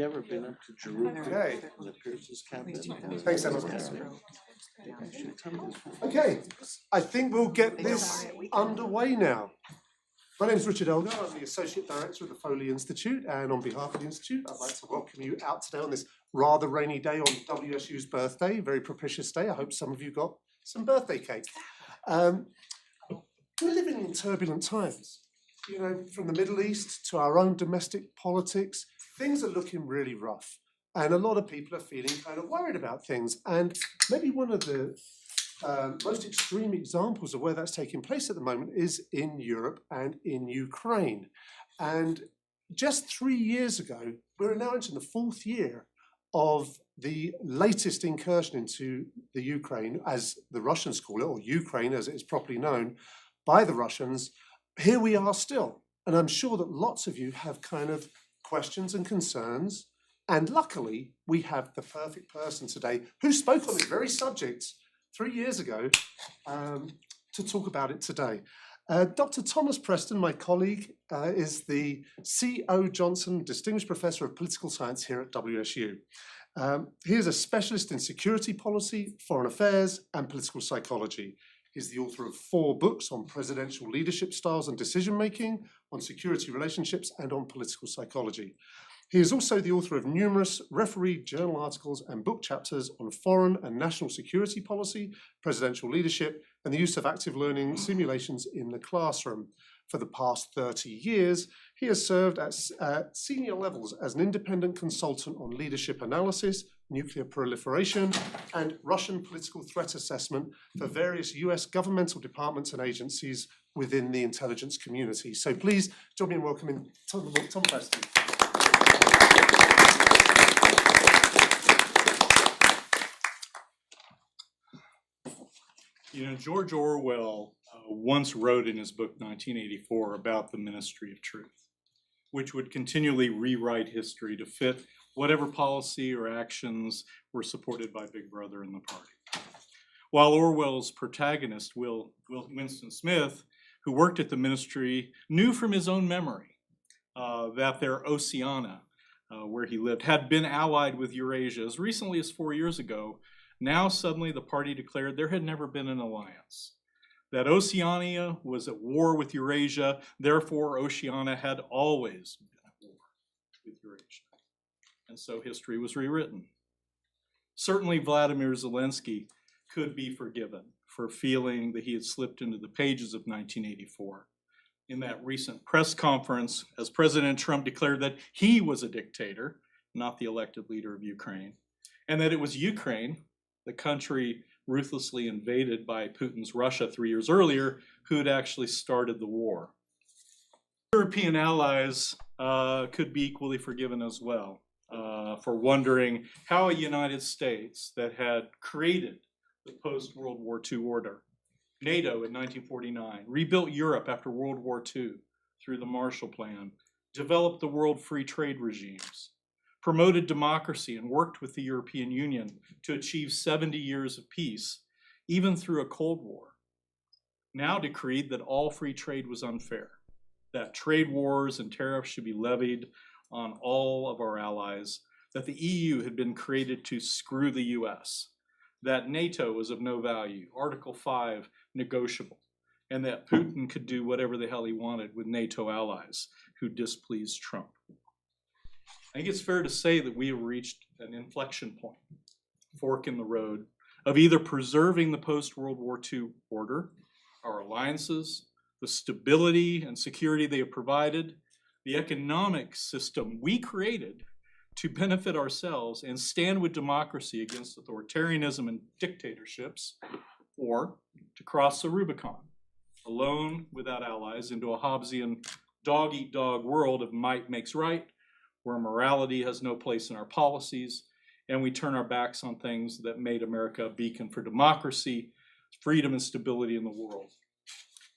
You ever been up to Jerusalem? Okay. The Pierce's cabinet? Thanks, Emma. Okay, I think we'll get this underway now. My name is Richard Elgar. I'm the Associate Director of the Foley Institute, and on behalf of the Institute, I'd like to welcome you out today on this rather rainy day on WSU's birthday, very propitious day. I hope some of you got some birthday cake. We're living in turbulent times. You know, from the Middle East to our own domestic politics, things are looking really rough. And a lot of people are feeling kind of worried about things. And maybe one of the most extreme examples of where that's taking place at the moment is in Europe and in Ukraine. And just 3 years ago, we're now entering the 4th year of the latest incursion into the Ukraine, as the Russians call it, or Ukraine as it is properly known by the Russians. Here we are still. And I'm sure that lots of you have kind of questions and concerns. And luckily, we have the perfect person today who spoke on this very subject 3 years ago to talk about it today. Dr. Thomas Preston, my colleague, is the C.O. Johnson Distinguished Professor of Political Science here at WSU. He is a specialist in security policy, foreign affairs, and political psychology. He's the author of 4 books on presidential leadership styles and decision-making, on security relationships, and on political psychology. He is also the author of numerous refereed journal articles and book chapters on foreign and national security policy, presidential leadership, and the use of active learning simulations in the classroom. For the past 30 years, he has served at senior levels as an independent consultant on leadership analysis, nuclear proliferation, and Russian political threat assessment for various US governmental departments and agencies within the intelligence community. So please join me in welcoming Tom Preston. You know, George Orwell once wrote in his book 1984 about the Ministry of Truth, which would continually rewrite history to fit whatever policy or actions were supported by Big Brother and the party. While Orwell's protagonist, Winston Smith, who worked at the ministry, knew from his own memory that their Oceania, where he lived, had been allied with Eurasia as recently as 4 years ago. Now suddenly the party declared there had never been an alliance, that Oceania was at war with Eurasia, therefore Oceania had always been at war with Eurasia. And so history was rewritten. Certainly Vladimir Zelensky could be forgiven for feeling that he had slipped into the pages of 1984. In that recent press conference, as President Trump declared that he was a dictator, not the elected leader of Ukraine, and that it was Ukraine, the country ruthlessly invaded by Putin's Russia 3 years earlier, who had actually started the war. European allies could be equally forgiven as well for wondering how a United States that had created the post-World War II order, NATO in 1949, rebuilt Europe after World War II through the Marshall Plan, developed the world free trade regimes, promoted democracy and worked with the European Union to achieve 70 years of peace, even through a Cold War, now decreed that all free trade was unfair, that trade wars and tariffs should be levied on all of our allies, that the EU had been created to screw the US, that NATO was of no value, Article 5 negotiable, and that Putin could do whatever the hell he wanted with NATO allies who displeased Trump. I think it's fair to say that we have reached an inflection point, fork in the road, of either preserving the post-World War II order, our alliances, the stability and security they have provided, the economic system we created to benefit ourselves and stand with democracy against authoritarianism and dictatorships, or to cross the Rubicon, alone without allies, into a Hobbesian dog-eat-dog world of might makes right, where morality has no place in our policies, and we turn our backs on things that made America a beacon for democracy, freedom, and stability in the world.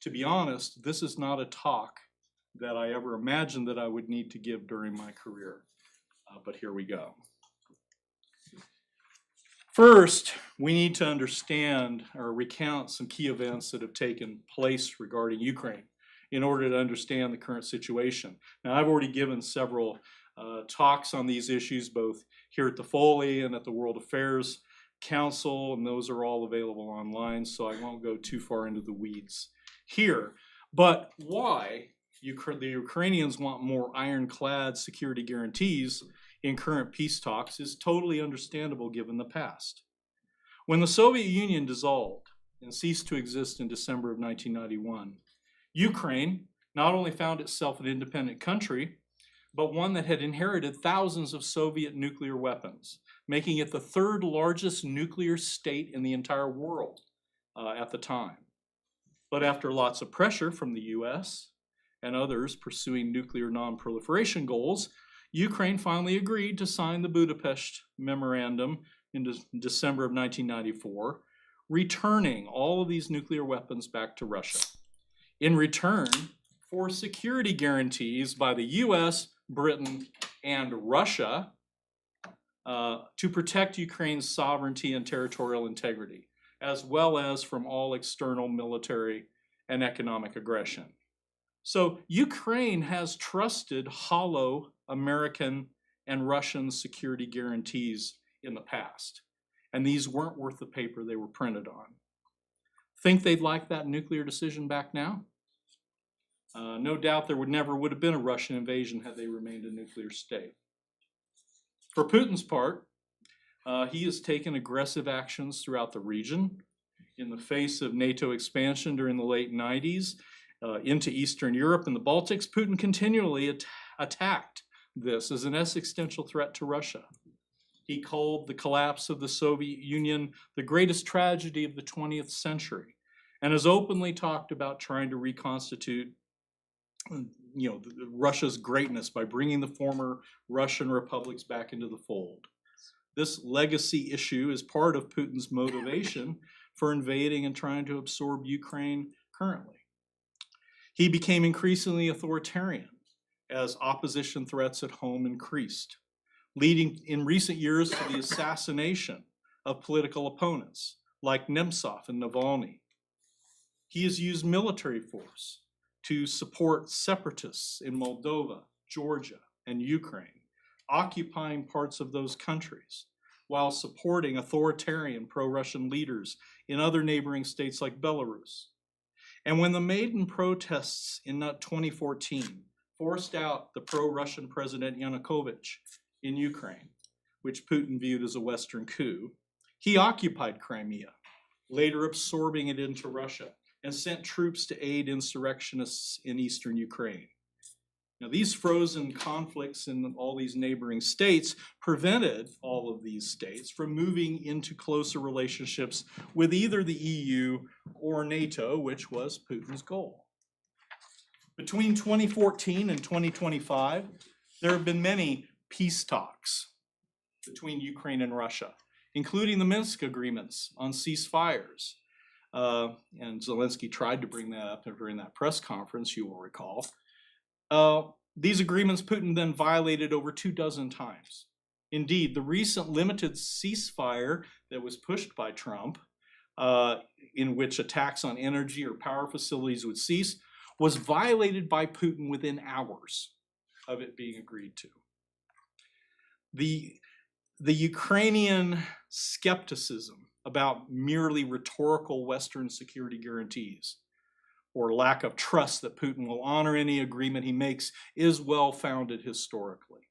To be honest, this is not a talk that I ever imagined that I would need to give during my career, but here we go. First, we need to understand or recount some key events that have taken place regarding Ukraine in order to understand the current situation. Now, I've already given several talks on these issues both here at the Foley and at the World Affairs Council, and those are all available online, so I won't go too far into the weeds here. But why the Ukrainians want more ironclad security guarantees in current peace talks is totally understandable given the past. When the Soviet Union dissolved and ceased to exist in December of 1991, Ukraine not only found itself an independent country, but one that had inherited thousands of Soviet nuclear weapons, making it the third largest nuclear state in the entire world at the time. But after lots of pressure from the US and others pursuing nuclear non-proliferation goals, Ukraine finally agreed to sign the Budapest Memorandum in December of 1994, returning all of these nuclear weapons back to Russia in return for security guarantees by the US, Britain, and Russia to protect Ukraine's sovereignty and territorial integrity, as well as from all external military and economic aggression. So Ukraine has trusted hollow American and Russian security guarantees in the past, and these weren't worth the paper they were printed on. Think they'd like that nuclear decision back now? No doubt there never would have been a Russian invasion had they remained a nuclear state. For Putin's part, he has taken aggressive actions throughout the region in the face of NATO expansion during the late 90s into Eastern Europe and the Baltics. Putin continually attacked this as an existential threat to Russia. He called the collapse of the Soviet Union the greatest tragedy of the 20th century, and has openly talked about trying to reconstitute Russia's greatness by bringing the former Russian republics back into the fold. This legacy issue is part of Putin's motivation for invading and trying to absorb Ukraine currently. He became increasingly authoritarian as opposition threats at home increased, leading in recent years to the assassination of political opponents like Nemtsov and Navalny. He has used military force to support separatists in Moldova, Georgia, and Ukraine, occupying parts of those countries, while supporting authoritarian pro-Russian leaders in other neighboring states like Belarus. And when the Maidan protests in 2014 forced out the pro-Russian President Yanukovych in Ukraine, which Putin viewed as a Western coup, he occupied Crimea, later absorbing it into Russia, and sent troops to aid insurrectionists in eastern Ukraine. Now, these frozen conflicts in all these neighboring states prevented all of these states from moving into closer relationships with either the EU or NATO, which was Putin's goal. Between 2014 and 2025, there have been many peace talks between Ukraine and Russia, including the Minsk agreements on ceasefires. And Zelensky tried to bring that up during that press conference, you will recall. These agreements Putin then violated over 24 times. Indeed, the recent limited ceasefire that was pushed by Trump, in which attacks on energy or power facilities would cease, was violated by Putin within hours of it being agreed to. The Ukrainian skepticism about merely rhetorical Western security guarantees or lack of trust that Putin will honor any agreement he makes is well-founded historically.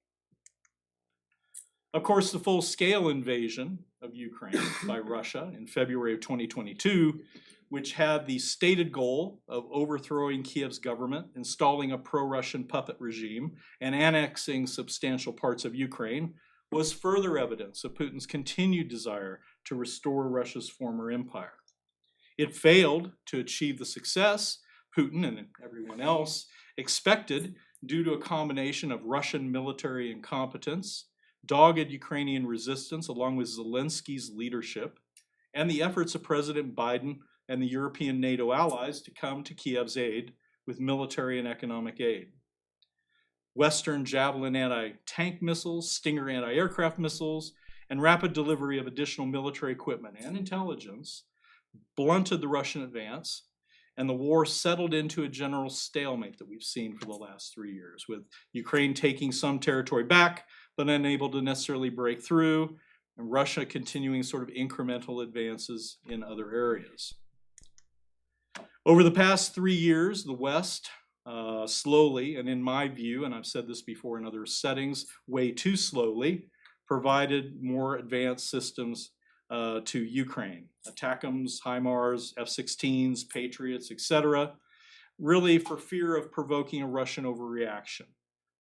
Of course, the full-scale invasion of Ukraine by Russia in February of 2022, which had the stated goal of overthrowing Kiev's government, installing a pro-Russian puppet regime, and annexing substantial parts of Ukraine, was further evidence of Putin's continued desire to restore Russia's former empire. It failed to achieve the success Putin and everyone else expected due to a combination of Russian military incompetence, dogged Ukrainian resistance along with Zelensky's leadership, and the efforts of President Biden and the European NATO allies to come to Kiev's aid with military and economic aid. Western Javelin anti-tank missiles, Stinger anti-aircraft missiles, and rapid delivery of additional military equipment and intelligence blunted the Russian advance and the war settled into a general stalemate that we've seen for the last 3 years, with Ukraine taking some territory back, but unable to necessarily break through, and Russia continuing sort of incremental advances in other areas. Over the past 3 years, the West slowly, and in my view, and I've said this before in other settings, way too slowly, provided more advanced systems to Ukraine. ATACMS, HIMARS, F-16s, Patriots, etc., really for fear of provoking a Russian overreaction.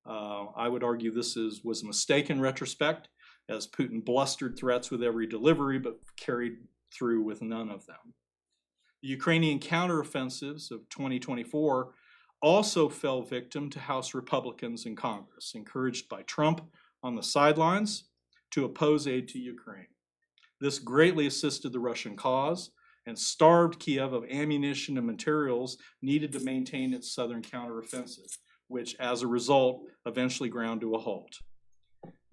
I would argue this was a mistake in retrospect, as Putin blustered threats with every delivery, but carried through with none of them. The Ukrainian counteroffensives of 2024 also fell victim to House Republicans in Congress, encouraged by Trump on the sidelines to oppose aid to Ukraine. This greatly assisted the Russian cause and starved Kiev of ammunition and materials needed to maintain its southern counteroffensive, which as a result eventually ground to a halt.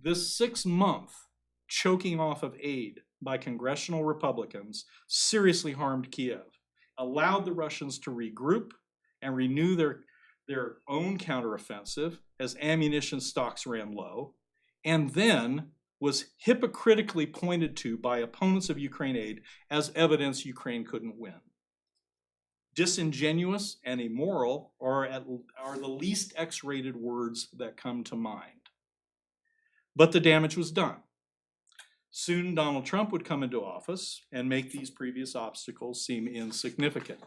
This 6-month choking off of aid by congressional Republicans seriously harmed Kiev, allowed the Russians to regroup and renew their own counteroffensive as ammunition stocks ran low, and then was hypocritically pointed to by opponents of Ukraine aid as evidence Ukraine couldn't win. Disingenuous and immoral are the least X-rated words that come to mind. But the damage was done. Soon Donald Trump would come into office and make these previous obstacles seem insignificant.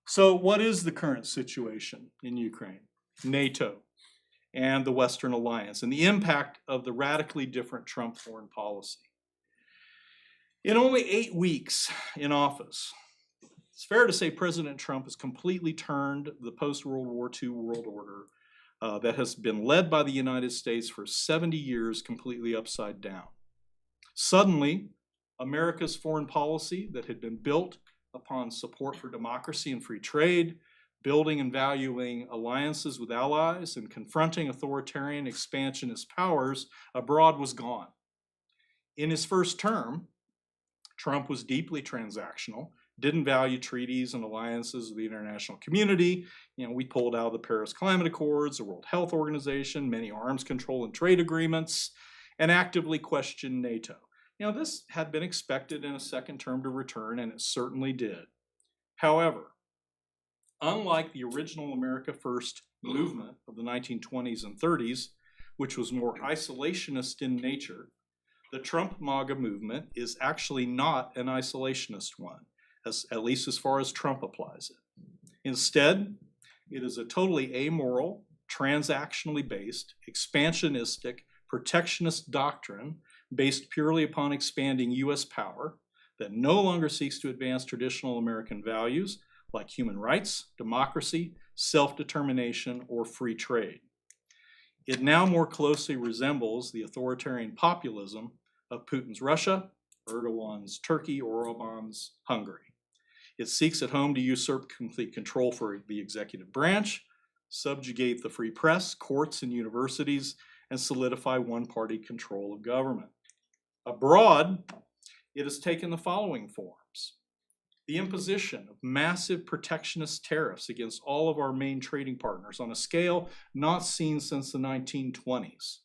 So what is the current situation in Ukraine, NATO, and the Western alliance, and the impact of the radically different Trump foreign policy? In only 8 weeks in office, it's fair to say President Trump has completely turned the post-World War II world order that has been led by the United States for 70 years completely upside down. Suddenly, America's foreign policy that had been built upon support for democracy and free trade, building and valuing alliances with allies, and confronting authoritarian expansionist powers abroad was gone. In his first term, Trump was deeply transactional, didn't value treaties and alliances with the international community. We pulled out of the Paris Climate Accords, the World Health Organization, many arms control and trade agreements, and actively questioned NATO. This had been expected in a second term to return, and it certainly did. However, unlike the original America First movement of the 1920s and 30s, which was more isolationist in nature, the Trump MAGA movement is actually not an isolationist one, at least as far as Trump applies it. Instead, it is a totally amoral, transactionally based, expansionistic, protectionist doctrine based purely upon expanding U.S. power that no longer seeks to advance traditional American values like human rights, democracy, self-determination, or free trade. It now more closely resembles the authoritarian populism of Putin's Russia, Erdogan's Turkey, or Orbán's Hungary. It seeks at home to usurp complete control for the executive branch, subjugate the free press, courts, and universities, and solidify one-party control of government. Abroad, it has taken the following forms: the imposition of massive protectionist tariffs against all of our main trading partners on a scale not seen since the 1920s,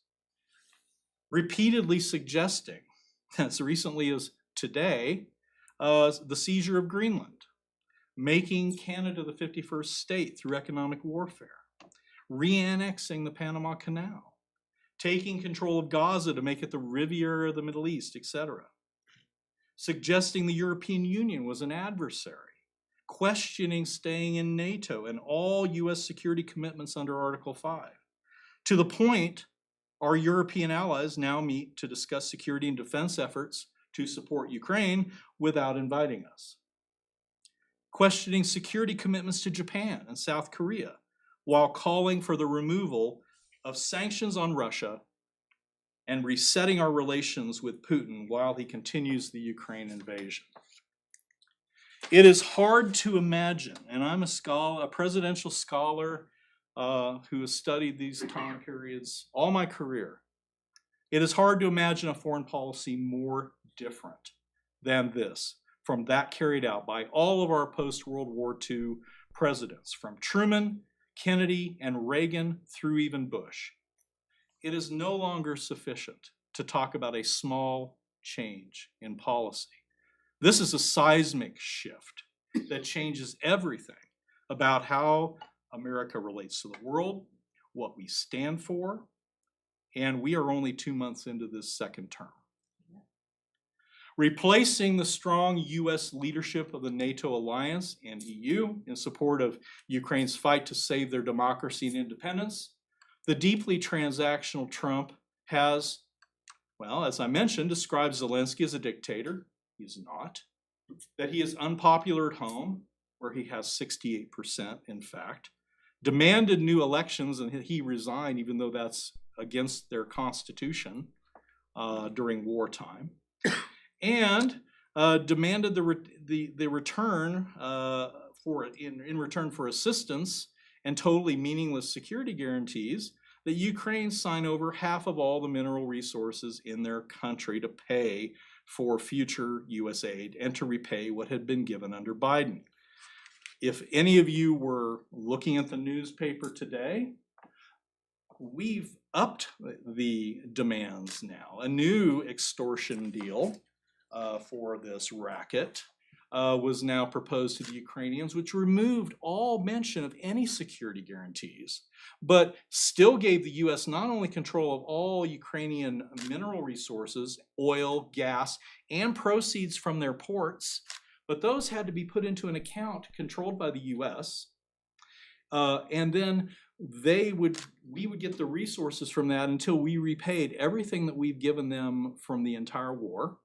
repeatedly suggesting, as recently as today, the seizure of Greenland, making Canada the 51st state through economic warfare, re-annexing the Panama Canal, taking control of Gaza to make it the Riviera of the Middle East, etc., suggesting the European Union was an adversary, questioning staying in NATO and all U.S. security commitments under Article 5, to the point our European allies now meet to discuss security and defense efforts to support Ukraine without inviting us. Questioning security commitments to Japan and South Korea, while calling for the removal of sanctions on Russia and resetting our relations with Putin while he continues the Ukraine invasion. It is hard to imagine, and I'm a presidential scholar who has studied these time periods all my career. It is hard to imagine a foreign policy more different than this, from that carried out by all of our post-World War II presidents, from Truman, Kennedy, and Reagan through even Bush. It is no longer sufficient to talk about a small change in policy. This is a seismic shift that changes everything about how America relates to the world, what we stand for, and we are only 2 months into this second term. Replacing the strong US leadership of the NATO alliance and EU in support of Ukraine's fight to save their democracy and independence, the deeply transactional Trump has, well, as I mentioned, described Zelensky as a dictator. He is not. That he is unpopular at home, where he has 68%, in fact. Demanded new elections, and he resigned, even though that's against their constitution during wartime. And demanded the return in return for assistance and totally meaningless security guarantees that Ukraine sign over half of all the mineral resources in their country to pay for future US aid and to repay what had been given under Biden. If any of you were looking at the newspaper today, we've upped the demands now. A new extortion deal for this racket was now proposed to the Ukrainians, which removed all mention of any security guarantees, but still gave the US not only control of all Ukrainian mineral resources, oil, gas, and proceeds from their ports, but those had to be put into an account controlled by the US, and then we would get the resources from that until we repaid everything that we've given them from the entire war,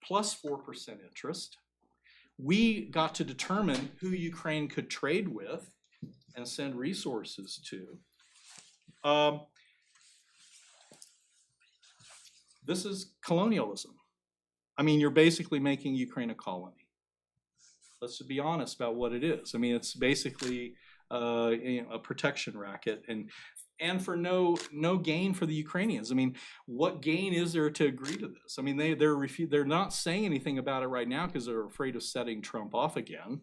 plus 4% interest. We got to determine who Ukraine could trade with and send resources to. This is colonialism. I mean, you're basically making Ukraine a colony. Let's be honest about what it is. I mean, it's basically a protection racket, and for no gain for the Ukrainians. I mean, what gain is there to agree to this? I mean, they're not saying anything about it right now because they're afraid of setting Trump off again,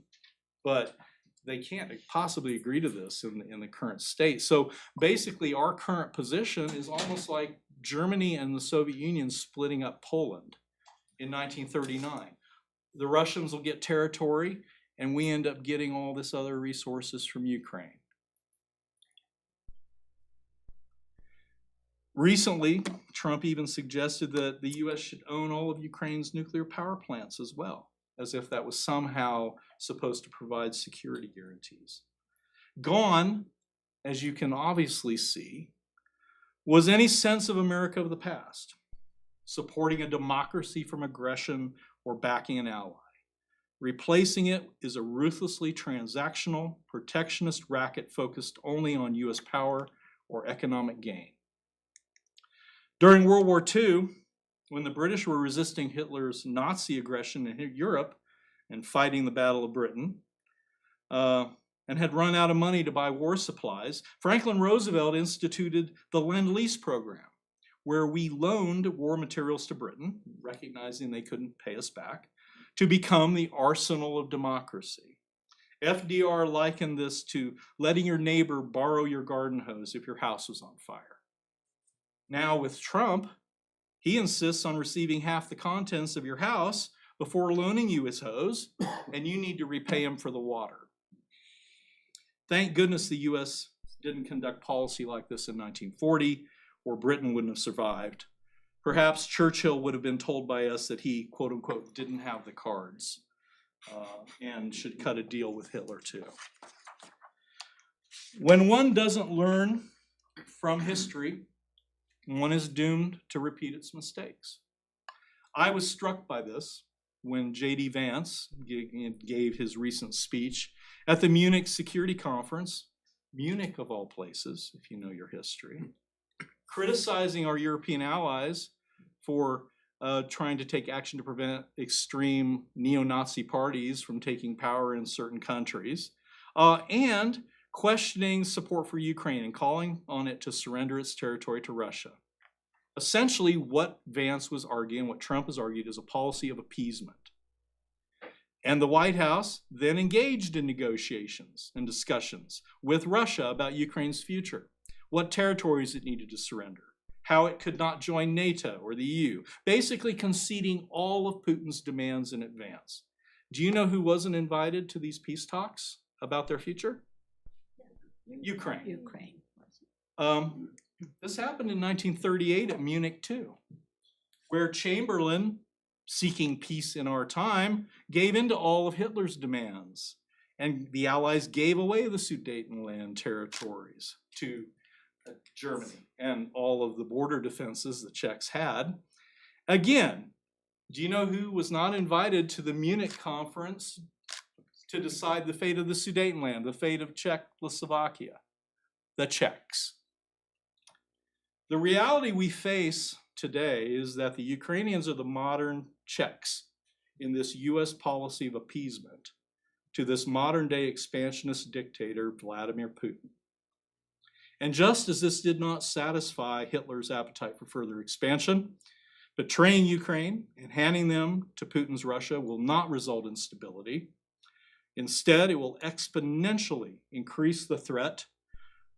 but they can't possibly agree to this in the current state. So basically, our current position is almost like Germany and the Soviet Union splitting up Poland in 1939. The Russians will get territory, and we end up getting all this other resources from Ukraine. Recently, Trump even suggested that the US should own all of Ukraine's nuclear power plants as well, as if that was somehow supposed to provide security guarantees. Gone, as you can obviously see, was any sense of America of the past, supporting a democracy from aggression or backing an ally. Replacing it is a ruthlessly transactional, protectionist racket focused only on US power or economic gain. During World War II, when the British were resisting Hitler's Nazi aggression in Europe and fighting the Battle of Britain, and had run out of money to buy war supplies, Franklin Roosevelt instituted the Lend-Lease program, where we loaned war materials to Britain, recognizing they couldn't pay us back, to become the arsenal of democracy. FDR likened this to letting your neighbor borrow your garden hose if your house was on fire. Now with Trump, he insists on receiving half the contents of your house before loaning you his hose, and you need to repay him for the water. Thank goodness the US didn't conduct policy like this in 1940, or Britain wouldn't have survived. Perhaps Churchill would have been told by us that he, quote unquote, didn't have the cards and should cut a deal with Hitler too. When one doesn't learn from history, one is doomed to repeat its mistakes. I was struck by this when J.D. Vance gave his recent speech at the Munich Security Conference, Munich of all places, if you know your history, criticizing our European allies for trying to take action to prevent extreme neo-Nazi parties from taking power in certain countries, and questioning support for Ukraine and calling on it to surrender its territory to Russia. Essentially, what Vance was arguing, what Trump has argued, is a policy of appeasement. And the White House then engaged in negotiations and discussions with Russia about Ukraine's future, what territories it needed to surrender, how it could not join NATO or the EU, basically conceding all of Putin's demands in advance. Do you know who wasn't invited to these peace talks about their future? Ukraine. Ukraine. This happened in 1938 at Munich too, where Chamberlain, seeking peace in our time, gave in to all of Hitler's demands. And the Allies gave away the Sudetenland territories to Germany and all of the border defenses the Czechs had. Again, do you know who was not invited to the Munich conference to decide the fate of the Sudetenland, the fate of Czechoslovakia? The Czechs. The reality we face today is that the Ukrainians are the modern Czechs in this US policy of appeasement to this modern day expansionist dictator, Vladimir Putin. And just as this did not satisfy Hitler's appetite for further expansion, betraying Ukraine and handing them to Putin's Russia will not result in stability. Instead, it will exponentially increase the threat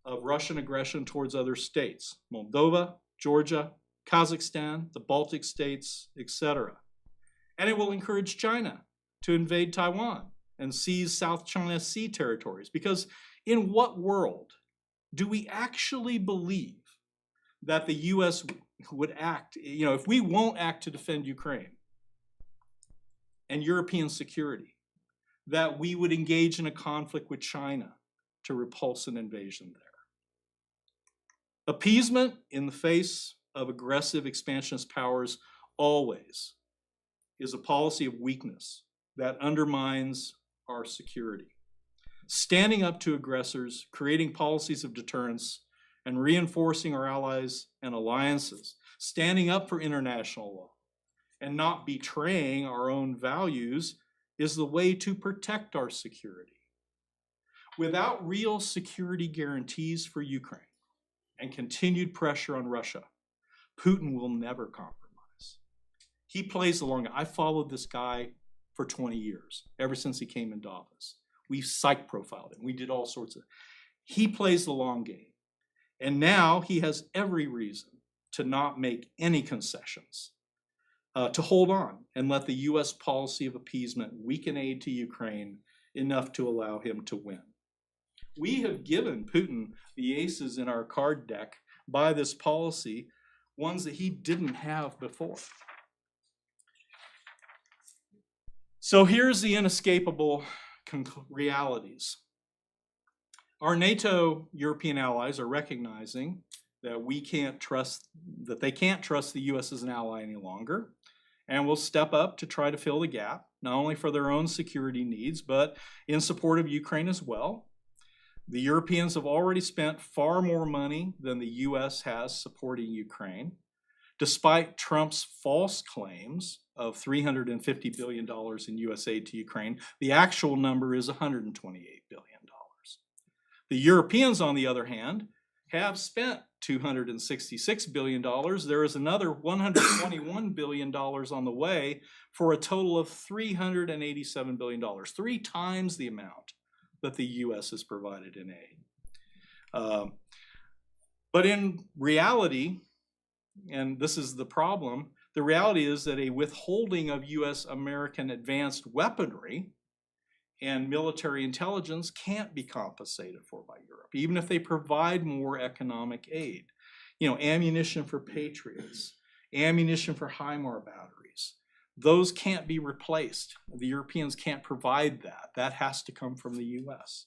of Russian aggression towards other states, Moldova, Georgia, Kazakhstan, the Baltic states, etc. And it will encourage China to invade Taiwan and seize South China Sea territories. Because in what world do we actually believe that the US would act, if we won't act to defend Ukraine and European security, that we would engage in a conflict with China to repulse an invasion there? Appeasement in the face of aggressive expansionist powers always is a policy of weakness that undermines our security. Standing up to aggressors, creating policies of deterrence, and reinforcing our allies and alliances, standing up for international law, and not betraying our own values is the way to protect our security. Without real security guarantees for Ukraine and continued pressure on Russia, Putin will never compromise. He plays the long game. I followed this guy for 20 years, ever since he came into office. We psych profiled him. We did all sorts of. He plays the long game. And now he has every reason to not make any concessions, to hold on and let the US policy of appeasement weaken aid to Ukraine enough to allow him to win. We have given Putin the aces in our card deck by this policy, ones that he didn't have before. So here's the inescapable realities. Our NATO European allies are recognizing that they can't trust the US as an ally any longer, and will step up to try to fill the gap, not only for their own security needs, but in support of Ukraine as well. The Europeans have already spent far more money than the US has supporting Ukraine. Despite Trump's false claims of $350 billion in US aid to Ukraine, the actual number is $128 billion. The Europeans, on the other hand, have spent $266 billion. There is another $121 billion on the way for a total of $387 billion, 3 times the amount that the US has provided in aid. But in reality, and this is the problem, the reality is that a withholding of US American advanced weaponry and military intelligence can't be compensated for by Europe, even if they provide more economic aid. Ammunition for Patriots, ammunition for HIMARS batteries, those can't be replaced. The Europeans can't provide that. That has to come from the US.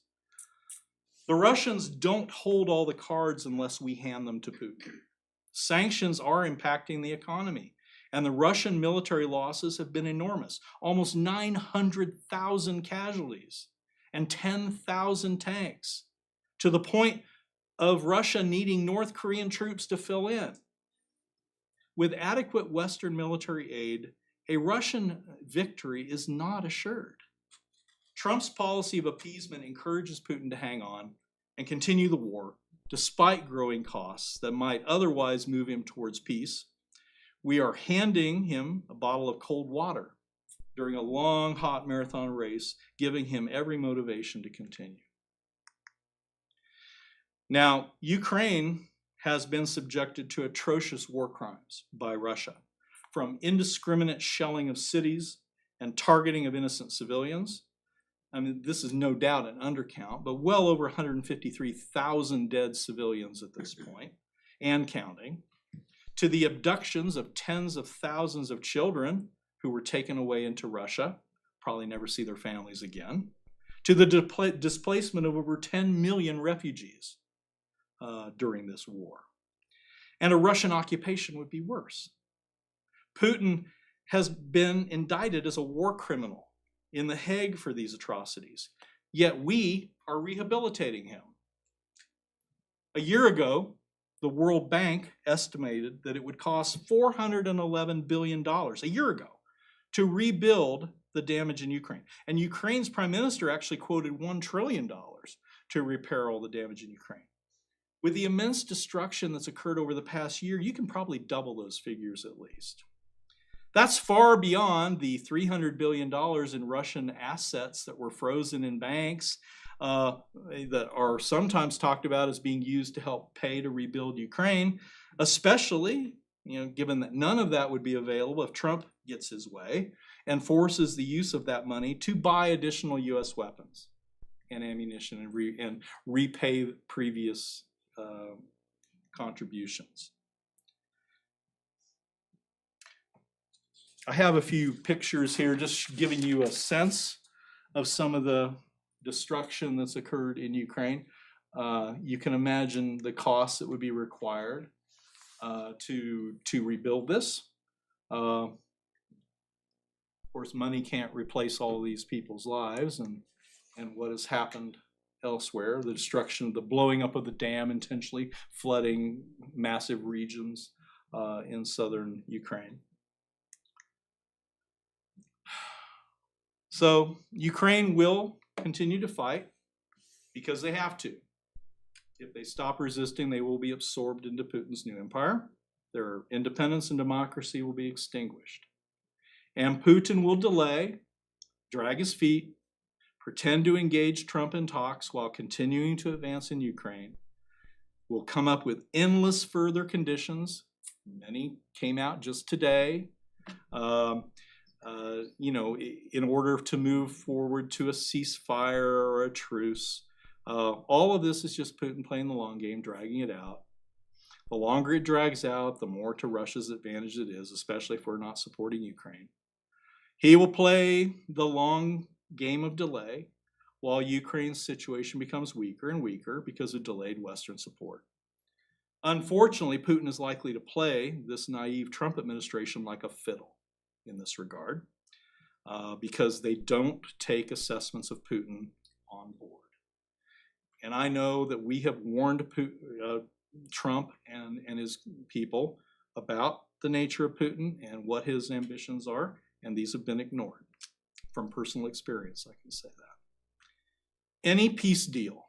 The Russians don't hold all the cards unless we hand them to Putin. Sanctions are impacting the economy, and the Russian military losses have been enormous. Almost 900,000 casualties and 10,000 tanks, to the point of Russia needing North Korean troops to fill in. With adequate Western military aid, a Russian victory is not assured. Trump's policy of appeasement encourages Putin to hang on and continue the war, despite growing costs that might otherwise move him towards peace. We are handing him a bottle of cold water during a long, hot marathon race, giving him every motivation to continue. Now, Ukraine has been subjected to atrocious war crimes by Russia, from indiscriminate shelling of cities and targeting of innocent civilians. I mean, this is no doubt an undercount, but well over 153,000 dead civilians at this point, and counting, to the abductions of tens of thousands of children who were taken away into Russia, probably never see their families again, to the displacement of over 10 million refugees during this war. And a Russian occupation would be worse. Putin has been indicted as a war criminal in The Hague for these atrocities, yet we are rehabilitating him. A year ago, the World Bank estimated that it would cost $411 billion a year ago to rebuild the damage in Ukraine. And Ukraine's prime minister actually quoted $1 trillion to repair all the damage in Ukraine. With the immense destruction that's occurred over the past year, you can probably double those figures at least. That's far beyond the $300 billion in Russian assets that were frozen in banks that are sometimes talked about as being used to help pay to rebuild Ukraine, especially, given that none of that would be available if Trump gets his way and forces the use of that money to buy additional U.S. weapons and ammunition and repay previous contributions. I have a few pictures here just giving you a sense of some of the destruction that's occurred in Ukraine. You can imagine the costs that would be required to rebuild this. Of course, money can't replace all of these people's lives and what has happened elsewhere, the destruction, the blowing up of the dam intentionally, flooding massive regions in southern Ukraine. So Ukraine will continue to fight because they have to. If they stop resisting, they will be absorbed into Putin's new empire. Their independence and democracy will be extinguished. And Putin will delay, drag his feet, pretend to engage Trump in talks while continuing to advance in Ukraine, will come up with endless further conditions. Many came out just today. In order to move forward to a ceasefire or a truce. All of this is just Putin playing the long game, dragging it out. The longer it drags out, the more to Russia's advantage it is, especially if we're not supporting Ukraine. He will play the long game of delay while Ukraine's situation becomes weaker and weaker because of delayed Western support. Unfortunately, Putin is likely to play this naive Trump administration like a fiddle in this regard, because they don't take assessments of Putin on board. And I know that we have warned Trump and his people about the nature of Putin and what his ambitions are, and these have been ignored. From personal experience, I can say that. Any peace deal,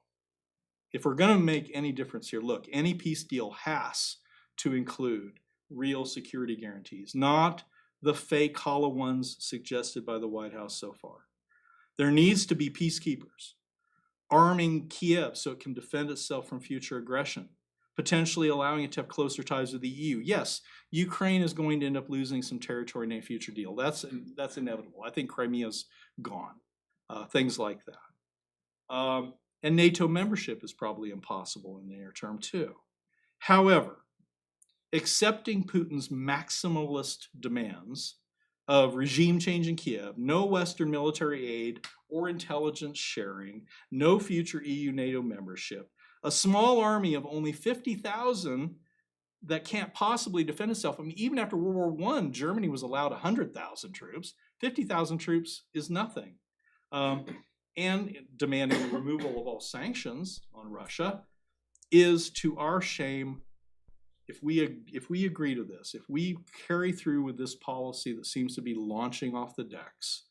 if we're going to make any difference here, look, any peace deal has to include real security guarantees, not the fake hollow ones suggested by the White House so far. There needs to be peacekeepers, arming Kiev so it can defend itself from future aggression, potentially allowing it to have closer ties with the EU. Yes, Ukraine is going to end up losing some territory in a future deal. That's inevitable. I think Crimea's gone, things like that. And NATO membership is probably impossible in the near term too. However, accepting Putin's maximalist demands of regime change in Kiev, no Western military aid or intelligence sharing, no future EU-NATO membership, a small army of only 50,000 that can't possibly defend itself. I mean, even after World War I, Germany was allowed 100,000 troops. 50,000 troops is nothing. And demanding the removal of all sanctions on Russia is, to our shame, if we agree to this, if we carry through with this policy that seems to be launching off the decks,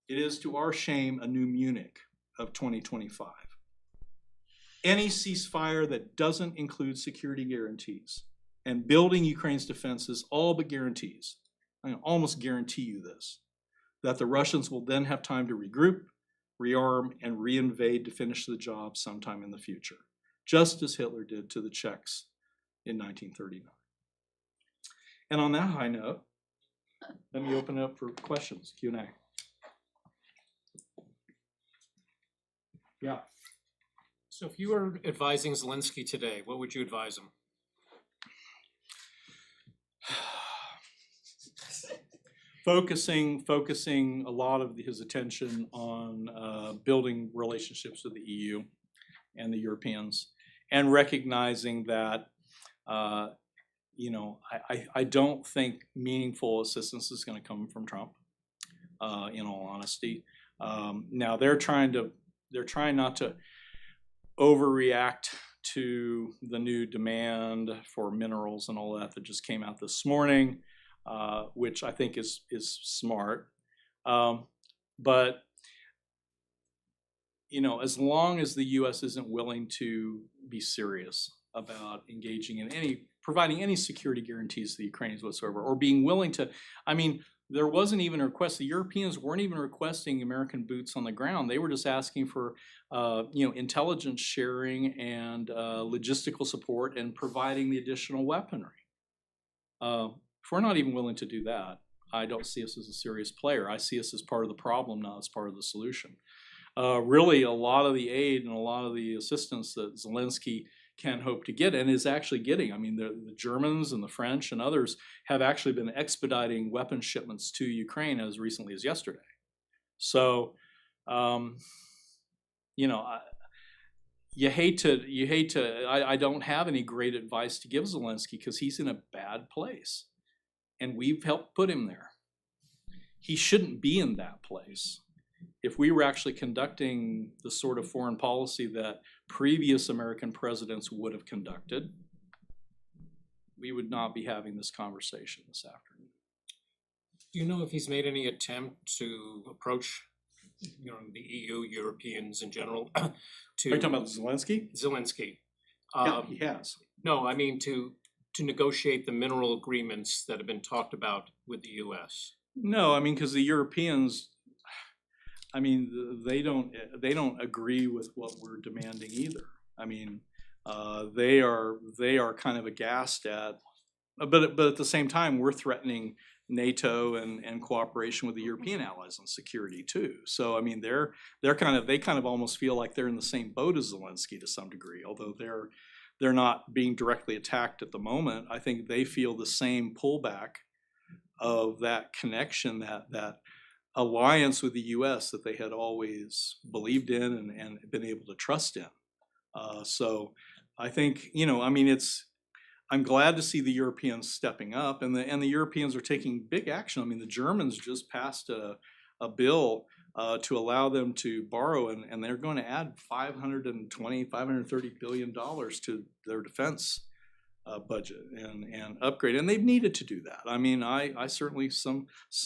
it is, to our shame, a new Munich of 2025. Any ceasefire that doesn't include security guarantees and building Ukraine's defenses all but guarantees, I almost guarantee you this, that the Russians will then have time to regroup, rearm, and reinvade to finish the job sometime in the future, just as Hitler did to the Czechs in 1939. And on that high note, let me open it up for questions, Q&A. Yeah. So if you were advising Zelensky today, what would you advise him? Focusing a lot of his attention on building relationships with the EU and the Europeans, and recognizing that, I don't think meaningful assistance is going to come from Trump. In all honesty, now they're trying not to overreact to the new demand for minerals and all that just came out this morning. Which I think is smart, but as long as the U.S. isn't willing to be serious about engaging in providing any security guarantees to the Ukrainians whatsoever, or being willing to, there wasn't even a request. The Europeans weren't even requesting American boots on the ground. They were just asking for, intelligence sharing and logistical support and providing the additional weaponry. If we're not even willing to do that, I don't see us as a serious player. I see us as part of the problem, not as part of the solution. Really, a lot of the aid and a lot of the assistance that Zelensky can hope to get and is actually getting. The Germans and the French and others have actually been expediting weapon shipments to Ukraine as recently as yesterday. So, I don't have any great advice to give Zelensky because he's in a bad place. And we've helped put him there. He shouldn't be in that place. If we were actually conducting the sort of foreign policy that previous American presidents would have conducted, we would not be having this conversation this afternoon. Do you know if he's made any attempt to approach, the EU, Europeans in general, to? Are you talking about Zelensky? Zelensky. Yeah, he has. No, to negotiate the mineral agreements that have been talked about with the U.S. No, because the Europeans, they don't agree with what we're demanding either. They are kind of aghast at, but at the same time, we're threatening NATO and cooperation with the European allies on security too. So they kind of almost feel like they're in the same boat as Zelensky to some degree, although they're not being directly attacked at the moment. I think they feel the same pullback of that connection, that alliance with the U.S. that they had always believed in and been able to trust in. So I think, I'm glad to see the Europeans stepping up, and the Europeans are taking big action. The Germans just passed a bill to allow them to borrow, and they're going to add $530 billion to their defense budget and upgrade, and they've needed to do that. I certainly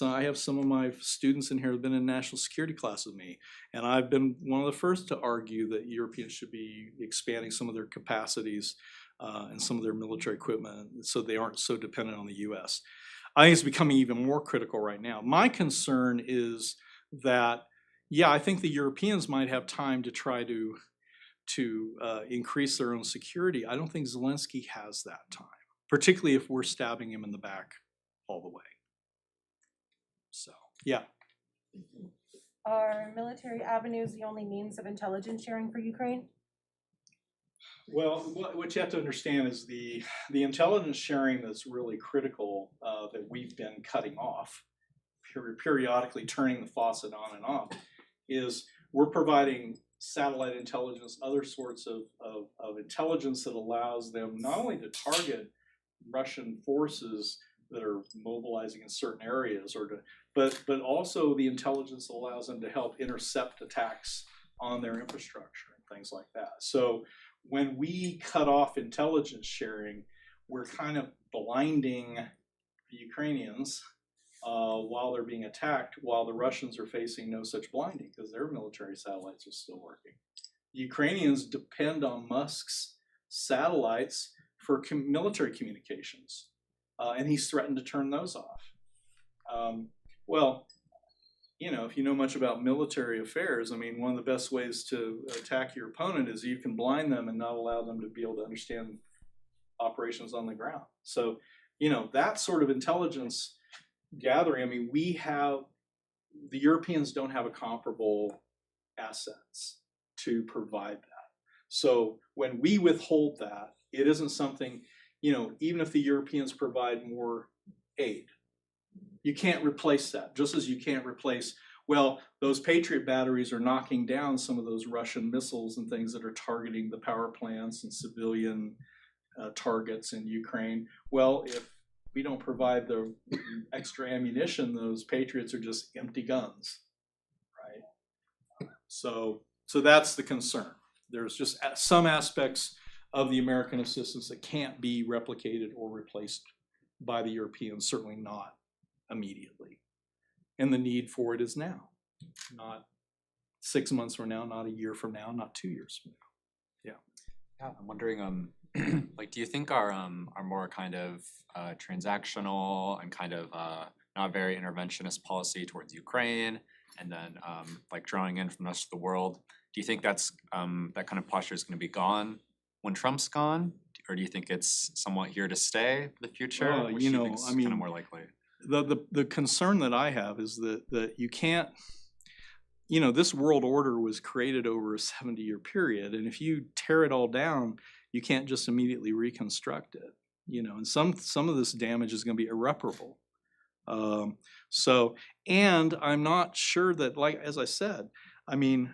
I have some of my students in here who've been in national security class with me, and I've been one of the first to argue that Europeans should be expanding some of their capacities and some of their military equipment so they aren't so dependent on the U.S. I think it's becoming even more critical right now. My concern is that, I think the Europeans might have time to try to increase their own security. I don't think Zelensky has that time, particularly if we're stabbing him in the back all the way. So, yeah. Are military avenues the only means of intelligence sharing for Ukraine? Well, what you have to understand is the intelligence sharing that's really critical that we've been cutting off, periodically turning the faucet on and off, is we're providing satellite intelligence, other sorts of intelligence that allows them not only to target Russian forces that are mobilizing in certain areas, but also the intelligence that allows them to help intercept attacks on their infrastructure and things like that. So when we cut off intelligence sharing, we're kind of blinding the Ukrainians while they're being attacked, while the Russians are facing no such blinding because their military satellites are still working. The Ukrainians depend on Musk's satellites for military communications, and he's threatened to turn those off. Well, you know, if you know much about military affairs, I mean, one of the best ways to attack your opponent is you can blind them and not allow them to be able to understand operations on the ground. So, you know, that sort of intelligence gathering, I mean, the Europeans don't have a comparable assets to provide that. So when we withhold that, it isn't something, you know, even if the Europeans provide more aid, you can't replace that, just as you can't replace, well, those Patriot batteries are knocking down some of those Russian missiles and things that are targeting the power plants and civilian targets in Ukraine. Well, if we don't provide the extra ammunition, those Patriots are just empty guns, right? So that's the concern. There's just some aspects of the American assistance that can't be replicated or replaced by the Europeans, certainly not immediately. And the need for it is now, not 6 months from now, not a year from now, not 2 years from now. Yeah, I'm wondering, like, do you think our more kind of transactional and kind of not very interventionist policy towards Ukraine, and then like drawing in from the rest of the world, do you think that's that kind of posture is going to be gone when Trump's gone, or do you think it's somewhat here to stay for the future? Well, Which you do know, think's I mean, kind of more likely. The concern that I have is that you can't, you know, this world order was created over a 70-year period, and if you tear it all down, you can't just immediately reconstruct it, you know, and some of this damage is going to be irreparable. So, and I'm not sure that, like, as I said, I mean,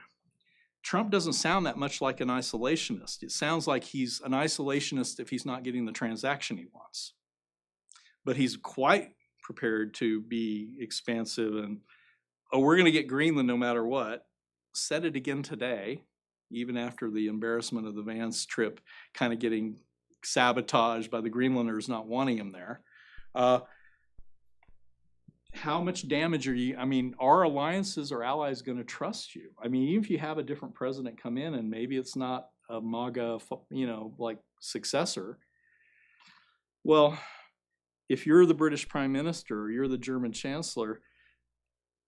Trump doesn't sound that much like an isolationist. It sounds like he's an isolationist if he's not getting the transaction he wants. But he's quite prepared to be expansive and, oh, we're going to get Greenland no matter what. Said it again today, even after the embarrassment of the Vance trip kind of getting sabotaged by the Greenlanders not wanting him there. How much damage are you, I mean, are alliances or allies going to trust you? I mean, even if you have a different president come in and maybe it's not a MAGA, you know, like successor, well, if you're the British Prime Minister or you're the German Chancellor,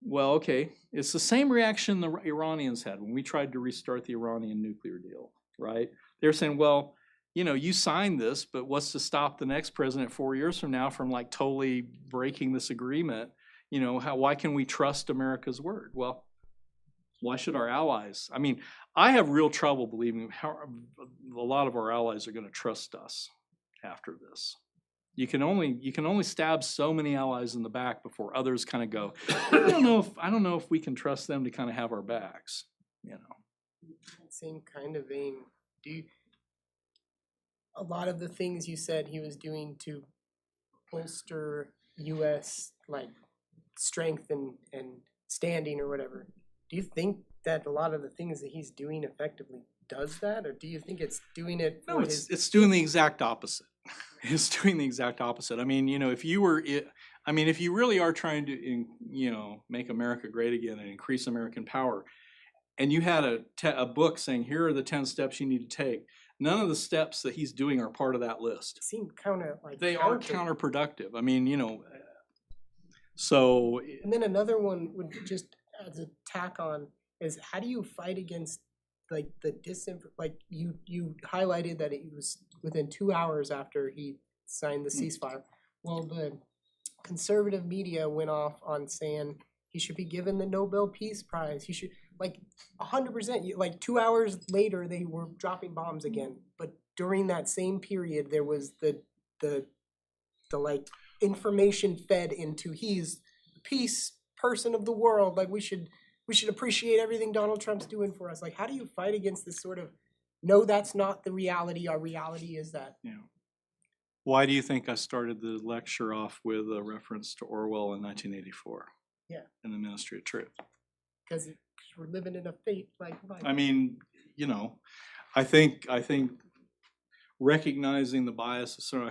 well, okay, it's the same reaction the Iranians had when we tried to restart the Iranian nuclear deal, right? They're saying, well, you know, you signed this, but what's to stop the next president 4 years from now from like totally breaking this agreement? You know, why can we trust America's word? Well, why should our allies? I mean, I have real trouble believing how a lot of our allies are going to trust us after this. You can only stab so many allies in the back before others kind of go, I don't know if we can trust them to kind of have our backs, you know. Same kind of vein. A lot of the things you said he was doing to bolster U.S. like strength and standing or whatever, do you think that a lot of the things that he's doing effectively does that, or do you think it's doing it for No, it's doing the exact opposite. It's doing the exact opposite. I mean, you know, if you really are trying to, you know, make America great again and increase American power, and you had a book saying, here are the 10 steps you need to take, none of the steps that he's doing are part of that list. seem kind of like They are counterproductive. I mean, you know, so. And then another one would just as a tack on is, how do you fight against like the like you highlighted that it was within 2 hours after he signed the ceasefire. Well, the conservative media went off on saying he should be given the Nobel Peace Prize. He should, like, 100%. Like 2 hours later, they were dropping bombs again. But during that same period, there was the like information fed into he's the peace person of the world. Like we should appreciate everything Donald Trump's doing for us. Like, how do you fight against this sort of, no, that's not the reality. Our reality is that. Yeah. Why do you think I started the lecture off with a reference to Orwell in 1984? Yeah. In the Ministry of Truth. Because we're living in a fate like life. I mean, you know, I think recognizing the biases. So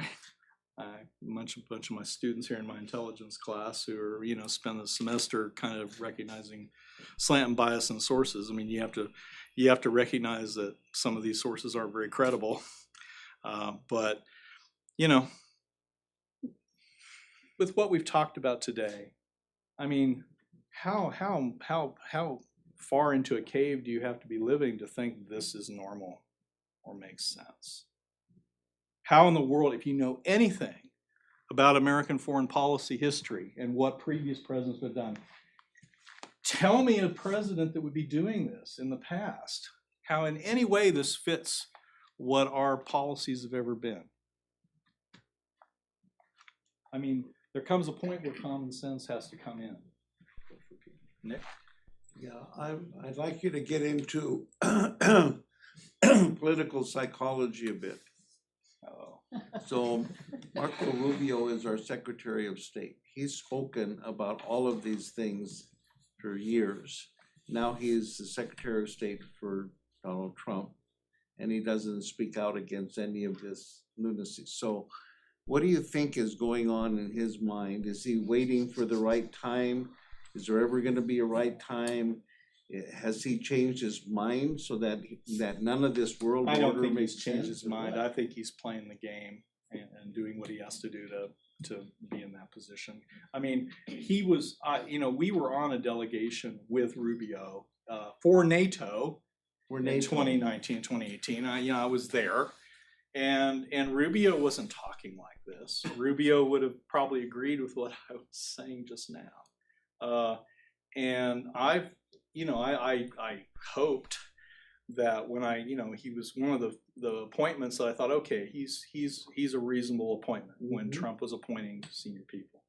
a bunch of my students here in my intelligence class who are, you know, spend the semester kind of recognizing slant and bias in sources. I mean, you have to recognize that some of these sources aren't very credible, but you know, with what we've talked about today, I mean, how far into a cave do you have to be living to think this is normal or makes sense? How in the world, if you know anything about American foreign policy history and what previous presidents have done, tell me a president that would be doing this in the past, how in any way this fits what our policies have ever been. I mean, there comes a point where common sense has to come in. Nick? Yeah, I'd like you to get into political psychology a bit. Oh. So Marco Rubio is our Secretary of State. He's spoken about all of these things for years. Now he's the Secretary of State for Donald Trump, and he doesn't speak out against any of this lunacy. So what do you think is going on in his mind? Is he waiting for the right time? Is there ever going to be a right time? Has he changed his mind so that none of this world I don't order think makes he's changed sense his or mind. what? I think he's playing the game and doing what he has to do to be in that position. I mean, he was, we were on a delegation with Rubio for NATO We're in NATO. 2019, 2018. I was there, and Rubio wasn't talking like this. Rubio would have probably agreed with what I was saying just now, and I hoped that when he was one of the appointments that I thought, okay, he's a reasonable appointment when Trump was appointing senior people.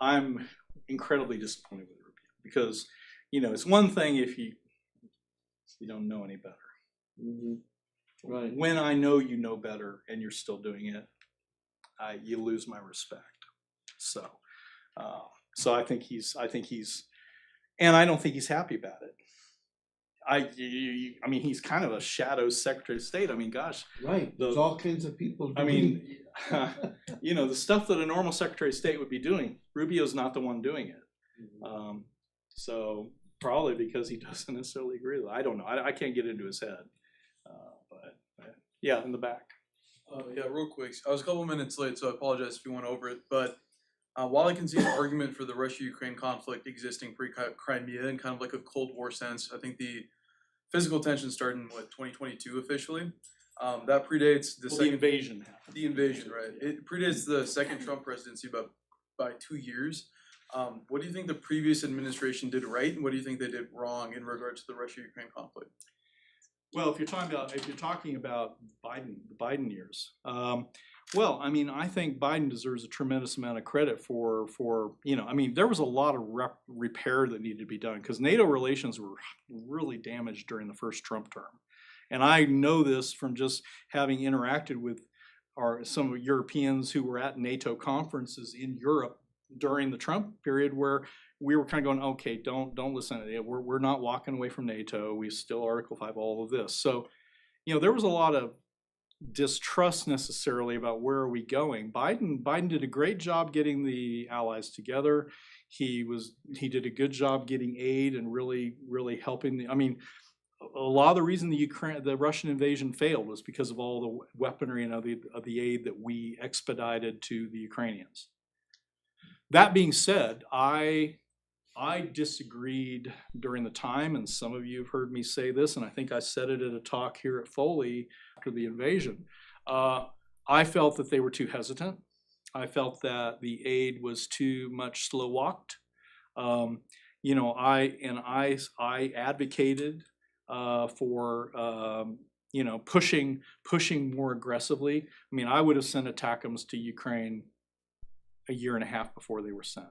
I'm incredibly disappointed with Rubio because, it's one thing if you don't know any better. Mhm. Right. When I know you know better and you're still doing it, you lose my respect. So I think he's, and I don't think he's happy about it. I mean, he's kind of a shadow Secretary of State. I mean, gosh, Right, there's all kinds of people I doing. mean, the stuff that a normal Secretary of State would be doing, Rubio's not the one doing it. So probably because he doesn't necessarily agree with it. I don't know. I can't get into his head. But yeah, in the back. Yeah, real quick. I was a couple minutes late, so I apologize if you went over it. But while I can see an argument for the Russia-Ukraine conflict existing pre-Crimea in kind of like a Cold War sense, I think the physical tension started in 2022 officially. That predates the The second invasion happened. The invasion, right? It predates the second Trump presidency by 2 years. What do you think the previous administration did right, and what do you think they did wrong in regards to the Russia-Ukraine conflict? Well, if you're talking about Biden, the Biden years, well, I mean, I think Biden deserves a tremendous amount of credit for I mean, there was a lot of repair that needed to be done because NATO relations were really damaged during the first Trump term, and I know this from just having interacted with some Europeans who were at NATO conferences in Europe during the Trump period where we were kind of going, okay, don't listen to it. We're not walking away from NATO. We still Article 5, all of this. So, there was a lot of distrust necessarily about where are we going. Biden did a great job getting the allies together. He did a good job getting aid and really helping I mean, a lot of the reason the Russian invasion failed was because of all the weaponry and of the aid that we expedited to the Ukrainians. That being said, I disagreed during the time, and some of you have heard me say this, and I think I said it at a talk here at Foley after the invasion. I felt that they were too hesitant. I felt that the aid was too much slow walked. I advocated for pushing more aggressively. I mean, I would have sent ATACMS to Ukraine a year and a half before they were sent.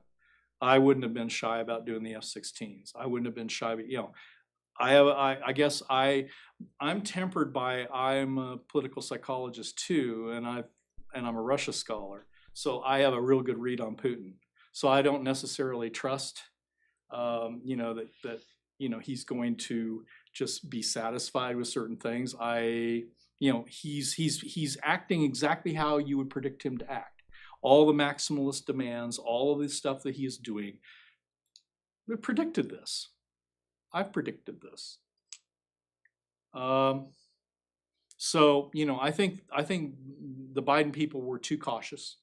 I wouldn't have been shy about doing the F-16s. I wouldn't have been shy, but I guess I'm tempered by I'm a political psychologist too, and I'm a Russia scholar, so I have a real good read on Putin. So I don't necessarily trust, that he's going to just be satisfied with certain things. He's acting exactly how you would predict him to act. All the maximalist demands, all of this stuff that he is doing. We predicted this. I've predicted this. So I think the Biden people were too cautious.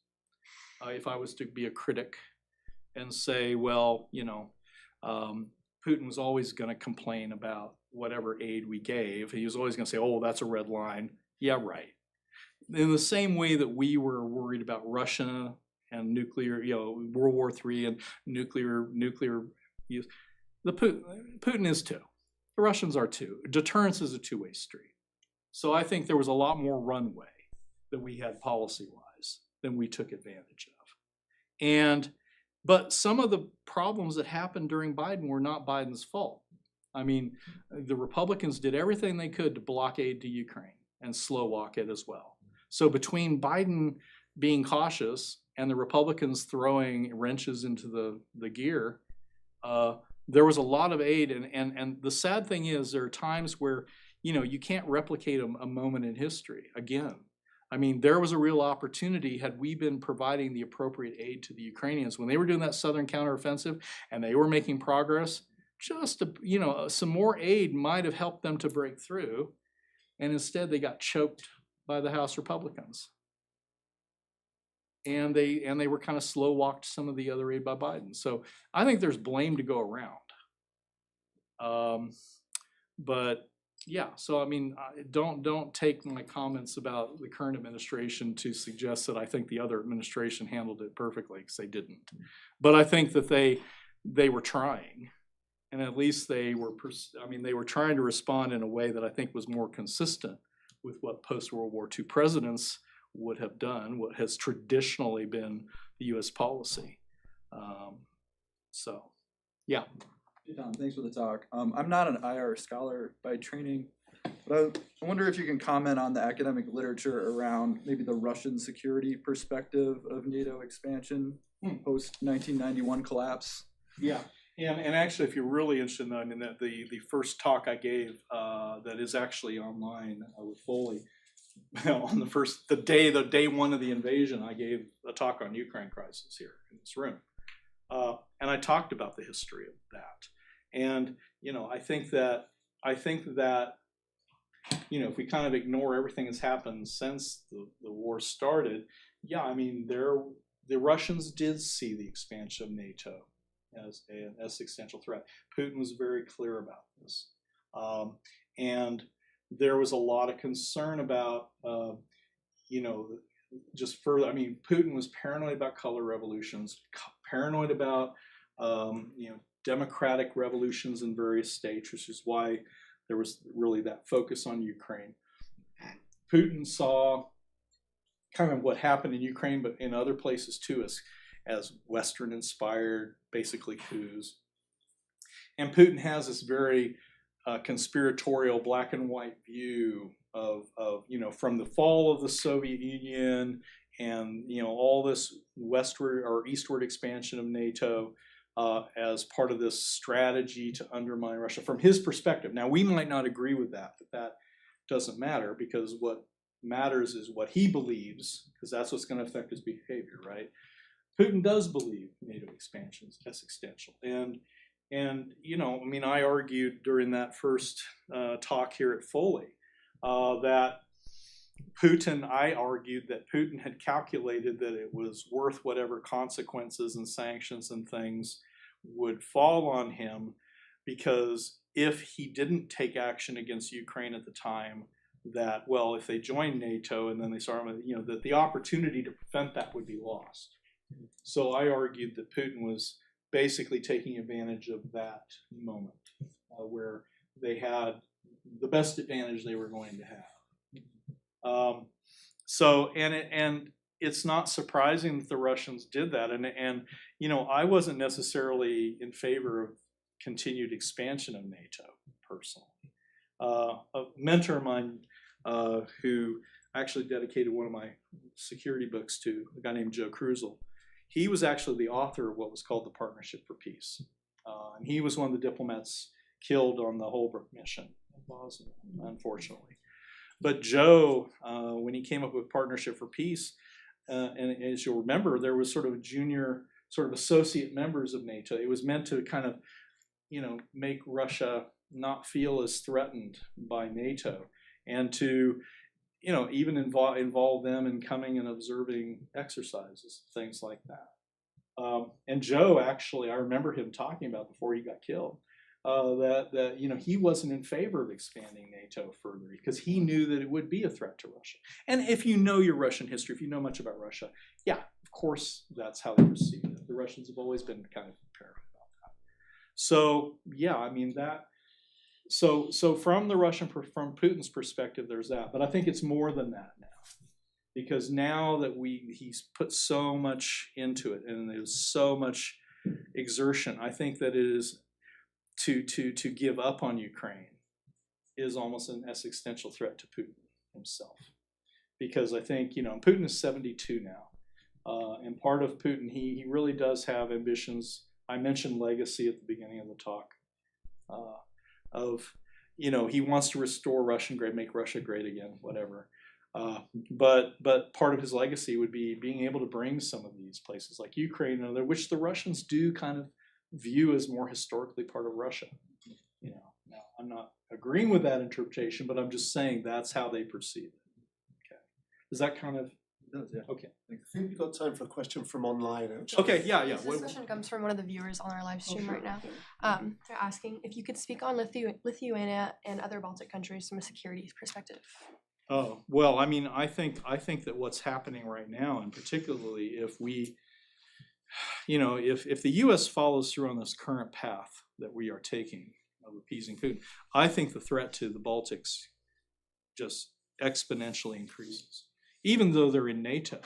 If I was to be a critic and say, well, Putin was always going to complain about whatever aid we gave. He was always going to say, "Oh, that's a red line." Yeah, right. In the same way that we were worried about Russia and nuclear, World War III and nuclear use, Putin is too. The Russians are too. Deterrence is a two-way street. So I think there was a lot more runway that we had policy-wise than we took advantage of. But some of the problems that happened during Biden were not Biden's fault. I mean, the Republicans did everything they could to block aid to Ukraine and slow walk it as well. So between Biden being cautious and the Republicans throwing wrenches into the gear, there was a lot of aid. And the sad thing is there are times where, you can't replicate a moment in history again. I mean, there was a real opportunity had we been providing the appropriate aid to the Ukrainians when they were doing that southern counteroffensive and they were making progress. Just some more aid might have helped them to break through, and instead they got choked by the House Republicans, and they were kind of slow walked some of the other aid by Biden. So I think there's blame to go around. But yeah, so I mean, don't take my comments about the current administration to suggest that I think the other administration handled it perfectly, because they didn't. But I think that they were trying, and at least they were trying to respond in a way that I think was more consistent with what post-World War II presidents would have done, what has traditionally been the U.S. policy. So, yeah. Hey Tom, thanks for the talk. I'm not an IR scholar by training, but I wonder if you can comment on the academic literature around maybe the Russian security perspective of NATO expansion post-1991 collapse. Yeah, and actually, if you're really interested in that, I mean, the first talk I gave that is actually online with Foley, on the day one of the invasion, I gave a talk on Ukraine crisis here in this room. And I talked about the history of that. And, I think that, if we kind of ignore everything that's happened since the war started, yeah, I mean, the Russians did see the expansion of NATO as an existential threat. Putin was very clear about this. And there was a lot of concern about, just further, I mean, Putin was paranoid about color revolutions, paranoid about, democratic revolutions in various states, which is why there was really that focus on Ukraine. Putin saw kind of what happened in Ukraine, but in other places too, as Western-inspired, basically, coups. And Putin has this very conspiratorial black and white view of from the fall of the Soviet Union and all this westward or eastward expansion of NATO as part of this strategy to undermine Russia from his perspective. Now, we might not agree with that, but that doesn't matter, because what matters is what he believes, because that's what's going to affect his behavior, right? Putin does believe NATO expansion is existential, and I argued during that first talk here at Foley that I argued that Putin had calculated that it was worth whatever consequences and sanctions and things would fall on him, because if he didn't take action against Ukraine at the time, that, well, if they joined NATO and then they saw him, that the opportunity to prevent that would be lost. So I argued that Putin was basically taking advantage of that moment where they had the best advantage they were going to have. And it's not surprising that the Russians did that. And I wasn't necessarily in favor of continued expansion of NATO personally. A mentor of mine who actually dedicated one of my security books to, a guy named Joe Cruzel, he was actually the author of what was called the Partnership for Peace. And he was one of the diplomats killed on the Holbrooke mission, unfortunately. But Joe, when he came up with Partnership for Peace, and as you'll remember, there was sort of junior, sort of associate members of NATO. It was meant to kind of, make Russia not feel as threatened by NATO, and to, even involve them in coming and observing exercises, things like that. And Joe, actually, I remember him talking about before he got killed, that he wasn't in favor of expanding NATO further because he knew that it would be a threat to Russia. And if you know your Russian history, if you know much about Russia, yeah, of course that's how they perceive it. The Russians have always been kind of paranoid about that. So yeah, I mean that. So from from Putin's perspective, there's that. But I think it's more than that now. Because now that he's put so much into it and there's so much exertion, I think that it is to give up on Ukraine is almost an existential threat to Putin himself. Because I think, Putin is 72 now. And part of Putin, he really does have ambitions. I mentioned legacy at the beginning of the talk. He wants to restore Russian great, make Russia great again, whatever. But part of his legacy would be being able to bring some of these places like Ukraine, which the Russians do kind of view as more historically part of Russia. Now I'm not agreeing with that interpretation, but I'm just saying that's how they perceive it. Okay, does that kind of? It does, yeah. Okay. I think we've got time for a question from online. Actually. Okay. Yeah. This question comes from one of the viewers on our live stream sure. right now. They're asking if you could speak on Lithuania and other Baltic countries from a security perspective. Oh, well, I mean, I think that what's happening right now, and particularly if we, if the U.S. follows through on this current path that we are taking of appeasing Putin, I think the threat to the Baltics just exponentially increases, even though they're in NATO.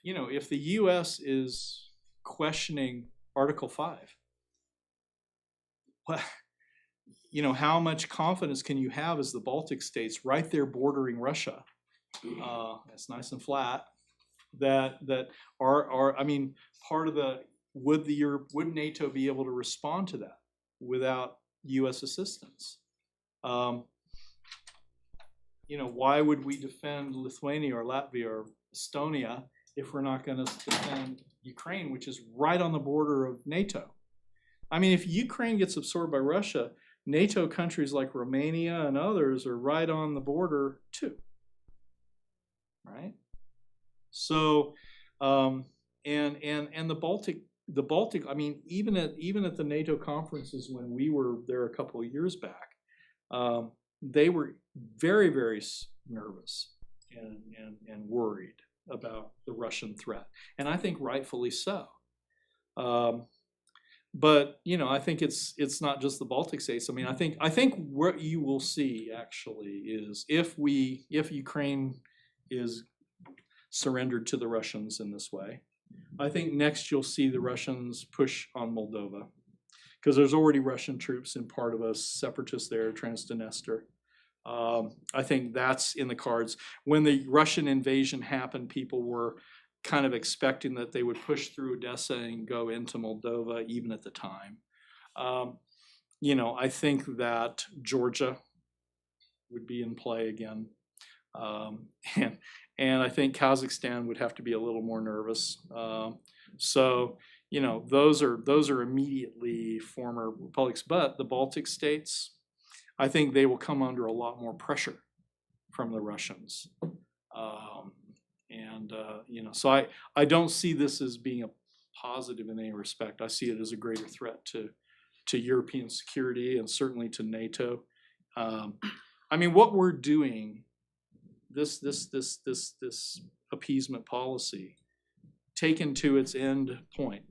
If the U.S. is questioning Article 5, well, how much confidence can you have as the Baltic states right there bordering Russia? It's nice and flat. That are I mean, part of the would NATO be able to respond to that without U.S. assistance? Why would we defend Lithuania or Latvia or Estonia if we're not going to defend Ukraine, which is right on the border of NATO? I mean, if Ukraine gets absorbed by Russia, NATO countries like Romania and others are right on the border too, right? So, and the Baltic. I mean, even at the NATO conferences when we were there a couple of years back, they were very, very nervous and worried about the Russian threat, and I think rightfully so. But I think it's not just the Baltic states. I mean, I think what you will see actually is if Ukraine is surrendered to the Russians in this way, I think next you'll see the Russians push on Moldova because there's already Russian troops in part of a separatist there, Transdniester. I think that's in the cards. When the Russian invasion happened, people were kind of expecting that they would push through Odessa and go into Moldova even at the time. I think that Georgia would be in play again. And I think Kazakhstan would have to be a little more nervous. Those are immediately former republics, but the Baltic states, I think they will come under a lot more pressure from the Russians. So I don't see this as being a positive in any respect. I see it as a greater threat to European security and certainly to NATO. I mean, what we're doing, this appeasement policy, taken to its end point,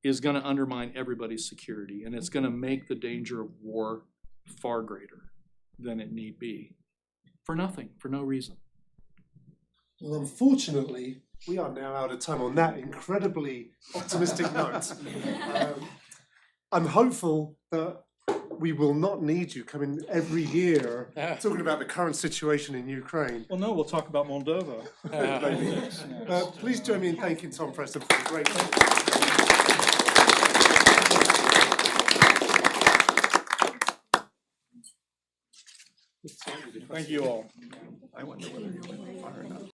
is going to undermine everybody's security, and it's going to make the danger of war far greater than it need be, for nothing, for no reason. Well, unfortunately, we are now out of time on that incredibly optimistic note. I'm hopeful that we will not need you coming every year talking about the current situation in Ukraine. Well, no, we'll talk about Moldova. Please join me in thanking Tom Preston for a great talk. Thank you all. I wonder whether you went far enough.